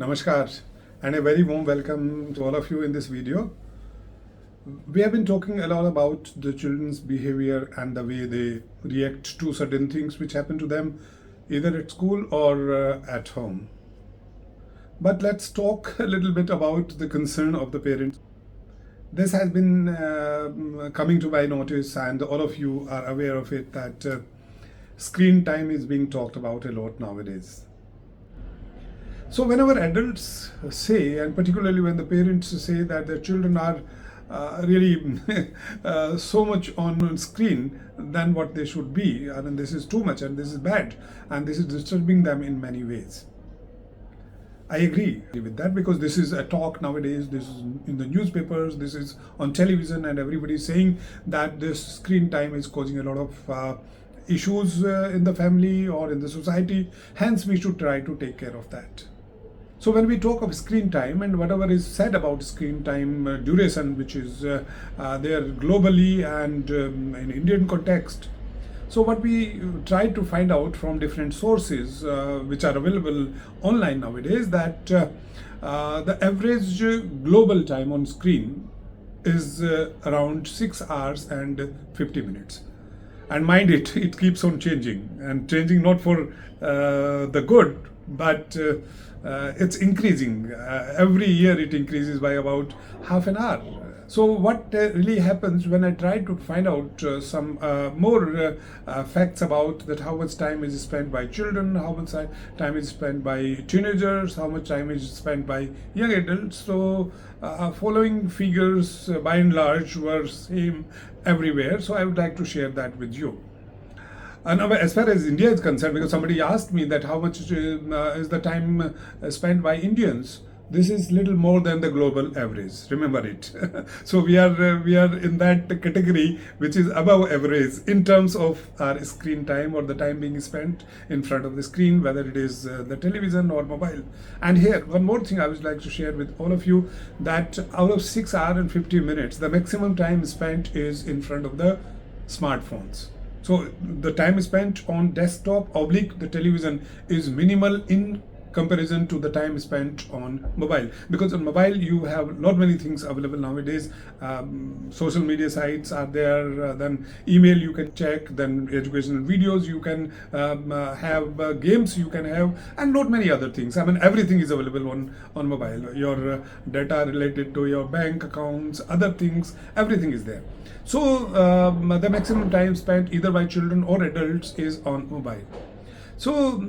Namaskar and a very warm welcome to all of you in this video. We have been talking a lot about the children's behavior and the way they react to certain things which happen to them either at school or at home. But let's talk a little bit about the concern of the parents. This has been coming to my notice, and all of you are aware of it, that screen time is being talked about a lot nowadays. So whenever adults say, and particularly when the parents say that their children are really so much on screen than what they should be, I mean, this is too much and this is bad and this is disturbing them in many ways. I agree with that, because this is a talk nowadays, this is in the newspapers, this is on television, and everybody is saying that this screen time is causing a lot of issues in the family or in the society. Hence, we should try to take care of that. So when we talk of screen time and whatever is said about screen time duration, which is there globally and in Indian context, so what we try to find out from different sources which are available online nowadays, that the average global time on screen is around 6 hours and 50 minutes. And mind it keeps on changing, and changing not for the good, but it's increasing. Every year it increases by about half an hour. So what really happens when I try to find out some more facts about that, how much time is spent by children, how much time is spent by teenagers, how much time is spent by young adults. So following figures by and large were same everywhere. So I would like to share that with you. And as far as India is concerned, because somebody asked me that how much is the time spent by Indians, this is little more than the global average. Remember it. So we are in that category which is above average in terms of our screen time, or the time being spent in front of the screen, whether it is the television or mobile. And here, one more thing I would like to share with all of you, that out of 6 hours and 50 minutes, the maximum time spent is in front of the smartphones. So the time spent on desktop / the television is minimal in comparison to the time spent on mobile, because on mobile you have not many things available nowadays. Social media sites are there, then email you can check, then educational videos you can have, games you can have, and not many other things. I mean, everything is available on mobile. Your data related to your bank accounts, other things, everything is there. So the maximum time spent either by children or adults is on mobile. So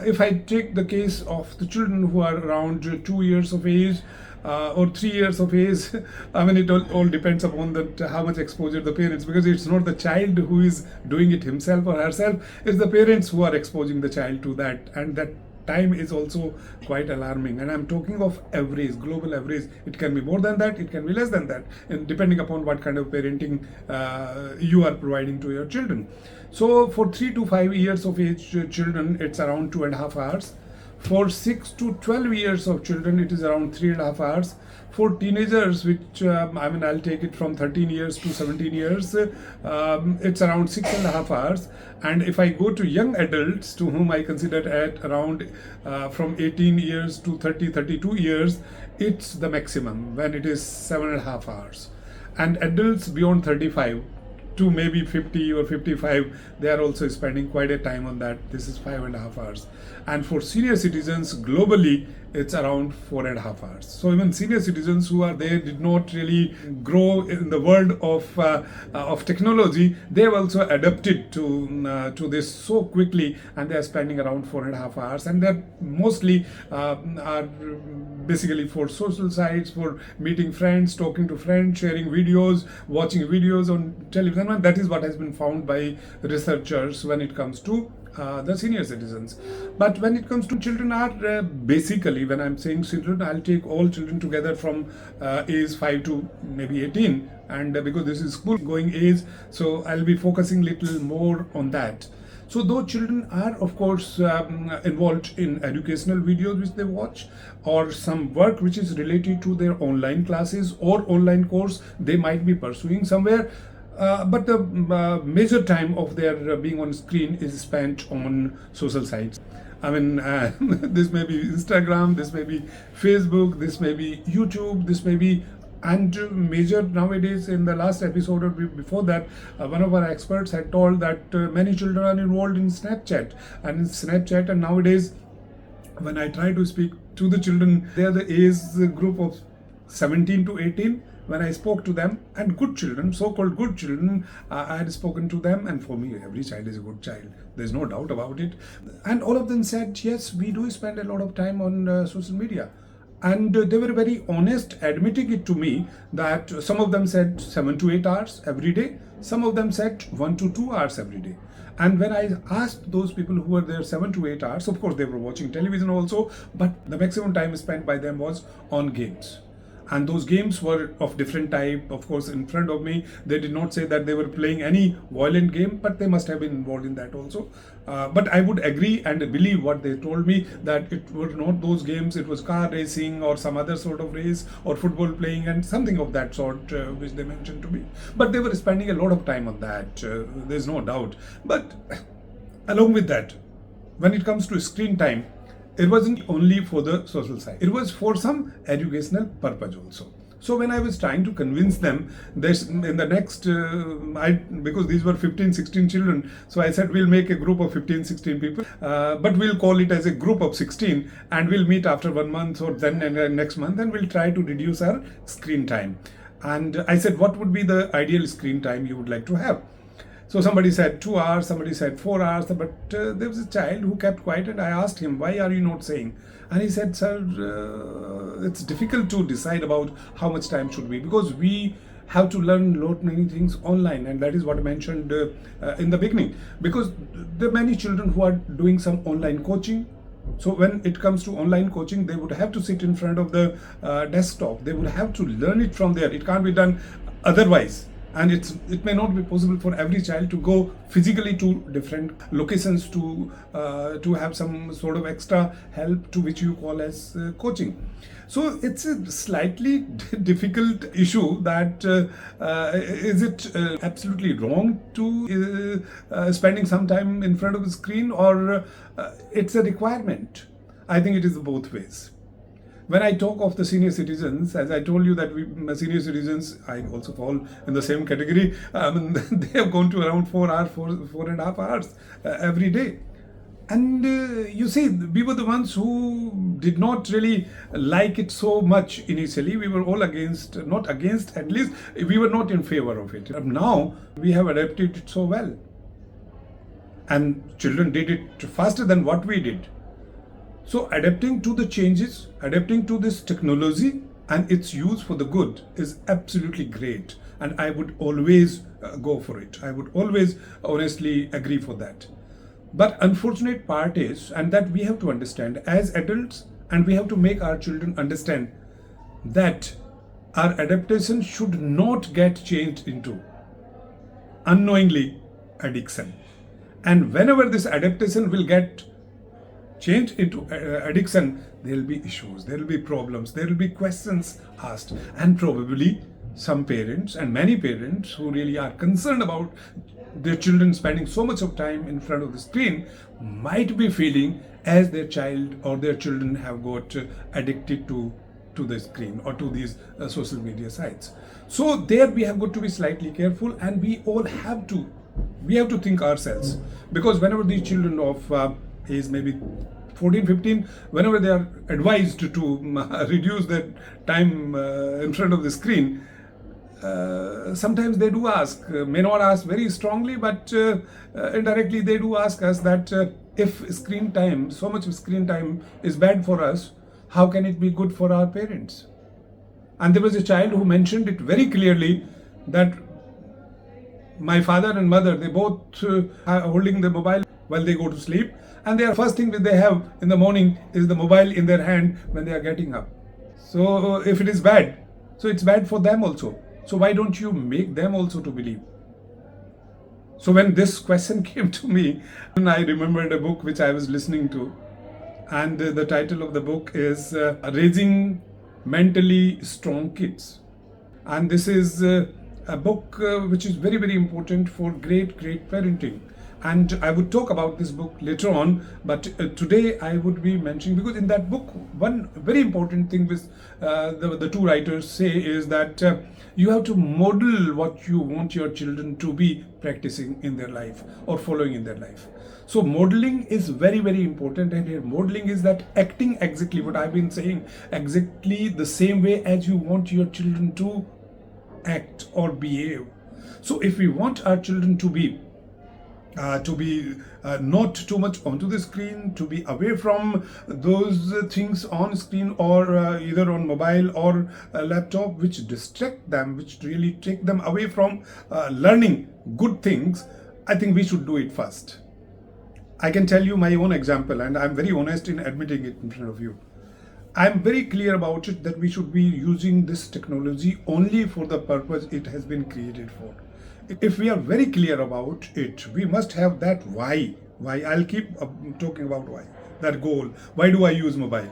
if I take the case of the children who are around 2 years of age or 3 years of age, I mean, it all depends upon how much exposure the parents, because it's not the child who is doing it himself or herself, it's the parents who are exposing the child to that, and that time is also quite alarming. And I'm talking of average, global average. It can be more than that, it can be less than that, and depending upon what kind of parenting you are providing to your children. So for 3 to 5 years of age children, it's around 2.5 hours. For 6 to 12 years of children, it is around 3.5 hours. For teenagers, which I mean, I'll take it from 13 years to 17 years, it's around 6.5 hours. And if I go to young adults, to whom I consider at around from 18 years to 32 years, it's the maximum when it is 7.5 hours. And adults beyond 35 to maybe 50 or 55, they are also spending quite a time on that. This is 5.5 hours. And for senior citizens globally, it's around 4.5 hours. So even senior citizens who are there did not really grow in the world of technology. They have also adapted to this so quickly, and they are spending around 4.5 hours. And they're mostly are basically for social sites, for meeting friends, talking to friends, sharing videos, watching videos on television. And that is what has been found by researchers when it comes to the senior citizens. But when it comes to children, are basically, when I'm saying children, I'll take all children together from age 5 to maybe 18, and because this is school going age, so I'll be focusing little more on that. So those children are, of course, involved in educational videos which they watch, or some work which is related to their online classes or online course they might be pursuing somewhere. But the major time of their being on screen is spent on social sites. I mean, this may be Instagram, this may be Facebook, this may be YouTube, this may be, and major nowadays. In the last episode or before that, one of our experts had told that many children are involved in Snapchat, and nowadays when I try to speak to the children, they are the age group of 17 to 18. When I spoke to them, and good children, so-called good children, I had spoken to them, and for me, every child is a good child. There's no doubt about it. And all of them said, yes, we do spend a lot of time on social media. And they were very honest, admitting it to me that some of them said 7 to 8 hours every day. Some of them said 1 to 2 hours every day. And when I asked those people who were there 7 to 8 hours, of course, they were watching television also, but the maximum time spent by them was on games. And those games were of different type. Of course, in front of me, they did not say that they were playing any violent game, but they must have been involved in that also. But I would agree and believe what they told me, that it were not those games, it was car racing or some other sort of race or football playing and something of that sort, which they mentioned to me. But they were spending a lot of time on that, there's no doubt. But along with that, when it comes to screen time, it wasn't only for the social side. It was for some educational purpose also. So when I was trying to convince them, this in the next, because these were 15, 16 children, so I said we'll make a group of 15, 16 people, but we'll call it as a group of 16, and we'll meet after 1 month or then next month, and we'll try to reduce our screen time. And I said, what would be the ideal screen time you would like to have? So somebody said 2 hours, somebody said 4 hours, but there was a child who kept quiet, and I asked him, why are you not saying? And he said, sir, it's difficult to decide about how much time should be, because we have to learn a lot many things online, and that is what I mentioned in the beginning, because there are many children who are doing some online coaching. So when it comes to online coaching, they would have to sit in front of the desktop. They would have to learn it from there. It can't be done otherwise. And it may not be possible for every child to go physically to different locations to have some sort of extra help, to which you call as coaching. So it's a slightly difficult issue that is it absolutely wrong to spending some time in front of the screen, or it's a requirement? I think it is both ways. When I talk of the senior citizens, as I told you that we senior citizens, I also fall in the same category. They have gone to around 4 hours, 4.5 hours every day. And you see, we were the ones who did not really like it so much initially. We were all against, not against, at least we were not in favor of it. Now we have adapted it so well. And children did it faster than what we did. So adapting to the changes, adapting to this technology and its use for the good is absolutely great. And I would always go for it. I would always honestly agree for that. But unfortunate part is, and that we have to understand as adults, and we have to make our children understand that our adaptation should not get changed into unknowingly addiction. And whenever this adaptation will get changed into addiction, there will be issues, there will be problems, there will be questions asked, and probably some parents, and many parents who really are concerned about their children spending so much of time in front of the screen, might be feeling as their child or their children have got addicted to the screen or to these social media sites. So there we have got to be slightly careful, and we have to think ourselves, because whenever these children of age maybe 14, 15, whenever they are advised to reduce their time in front of the screen, sometimes they do ask, may not ask very strongly, but indirectly they do ask us that if screen time, so much of screen time is bad for us, how can it be good for our parents? And there was a child who mentioned it very clearly, that my father and mother, they both are holding the mobile while they go to sleep, and their first thing that they have in the morning is the mobile in their hand when they are getting up. So if it is bad, so it's bad for them also. So why don't you make them also to believe? So when this question came to me, I remembered a book which I was listening to, and the title of the book is Raising Mentally Strong Kids. And this is a book which is very, very important for great parenting. And I would talk about this book later on, but today I would be mentioning, because in that book, one very important thing with the two writers say is that you have to model what you want your children to be practicing in their life or following in their life. So modeling is very, very important, and here modeling is that acting exactly what I've been saying, exactly the same way as you want your children to act or behave. So if we want our children to be not too much onto the screen, to be away from those things on screen or either on mobile or laptop which distract them, which really take them away from learning good things, I think we should do it first. I can tell you my own example, and I'm very honest in admitting it in front of you. I'm very clear about it that we should be using this technology only for the purpose it has been created for. If we are very clear about it, we must have that why. Why? I'll keep talking about why. That goal. Why do I use mobile?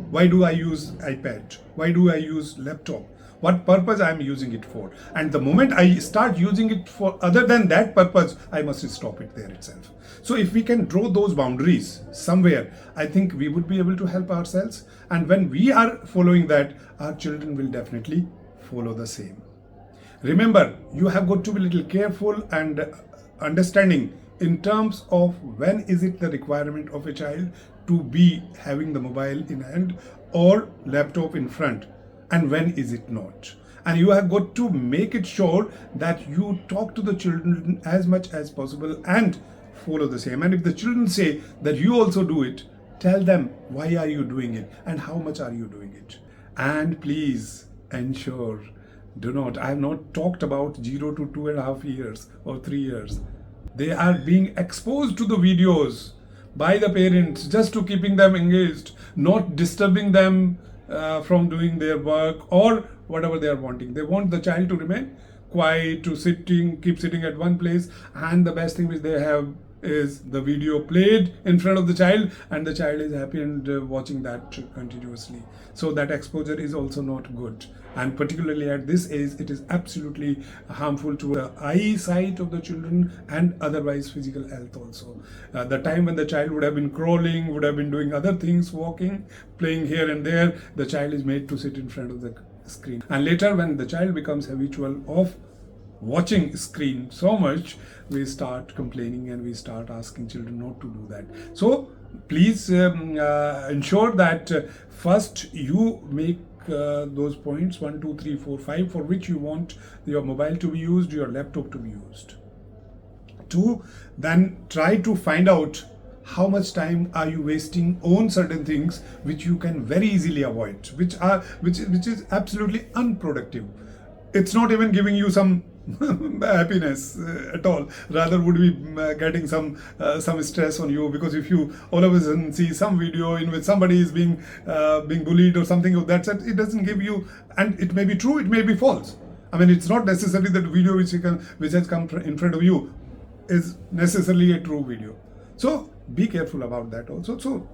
Why do I use iPad? Why do I use laptop? What purpose I am using it for? And the moment I start using it for other than that purpose, I must stop it there itself. So if we can draw those boundaries somewhere, I think we would be able to help ourselves. And when we are following that, our children will definitely follow the same. Remember, you have got to be a little careful and understanding in terms of when is it the requirement of a child to be having the mobile in hand or laptop in front, and when is it not. And you have got to make it sure that you talk to the children as much as possible and follow the same. And if the children say that you also do it, tell them why are you doing it and how much are you doing it. And please ensure, I have not talked about 0 to 2.5 years or 3 years. They are being exposed to the videos by the parents just to keeping them engaged, not disturbing them from doing their work or whatever they are wanting. They want the child to remain quiet, to keep sitting at one place, and the best thing which they have is the video played in front of the child, and the child is happy and watching that continuously. So that exposure is also not good, and particularly at this age it is absolutely harmful to the eyesight of the children and otherwise physical health also. The time when the child would have been crawling, would have been doing other things, walking, playing here and there, the child is made to sit in front of the screen, and later when the child becomes habitual of watching screen so much, we start complaining and we start asking children not to do that. So please ensure that first you make those points 1, 2, 3, 4, 5 for which you want your mobile to be used, your laptop to be used. 2, then try to find out how much time are you wasting on certain things which you can very easily avoid, which is absolutely unproductive. It's not even giving you some happiness at all, rather would be getting some stress on you, because if you all of a sudden see some video in which somebody is being bullied or something of that sort, it doesn't give you, and it may be true, it may be false. I mean, it's not necessarily that video which has come in front of you is necessarily a true video. So be careful about that also. So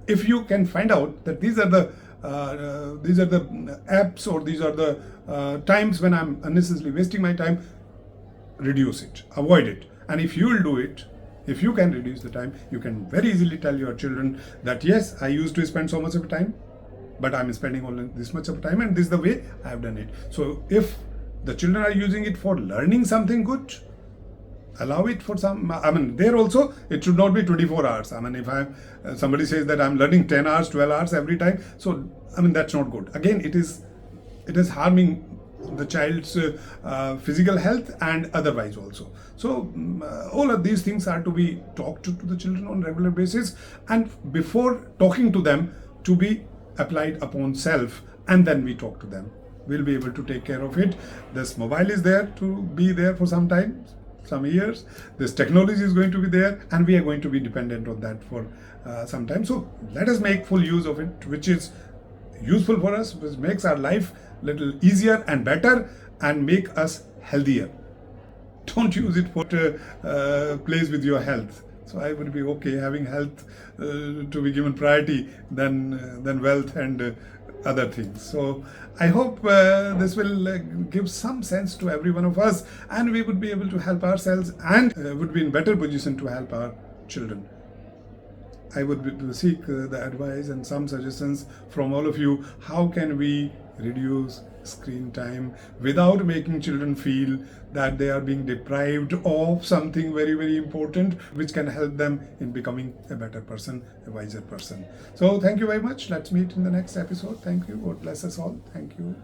if you can find out that these are the apps or these are the times when I'm unnecessarily wasting my time, reduce it, avoid it. And if you will do it, if you can reduce the time, you can very easily tell your children that yes, I used to spend so much of time, but I'm spending only this much of time and this is the way I have done it. So if the children are using it for learning something good, allow it for some, I mean, there also it should not be 24 hours. I mean, if somebody says that I'm learning 10 hours, 12 hours every time, so I mean, that's not good. Again, it is harming the child's physical health and otherwise also. So all of these things are to be talked to the children on a regular basis, and before talking to them, to be applied upon self, and then we talk to them. We'll be able to take care of it. This mobile is there to be there for some time, some years. This technology is going to be there, and we are going to be dependent on that for some time. So let us make full use of it, which is useful for us, which makes our life little easier and better and make us healthier. Don't use it for plays with your health. So I would be okay having health to be given priority than wealth and other things. So I hope this will give some sense to every one of us, and we would be able to help ourselves, and would be in better position to help our children. I would seek the advice and some suggestions from all of you. How can we reduce screen time without making children feel that they are being deprived of something very, very important, which can help them in becoming a better person, a wiser person? So thank you very much. Let's meet in the next episode. Thank you. God bless us all. Thank you.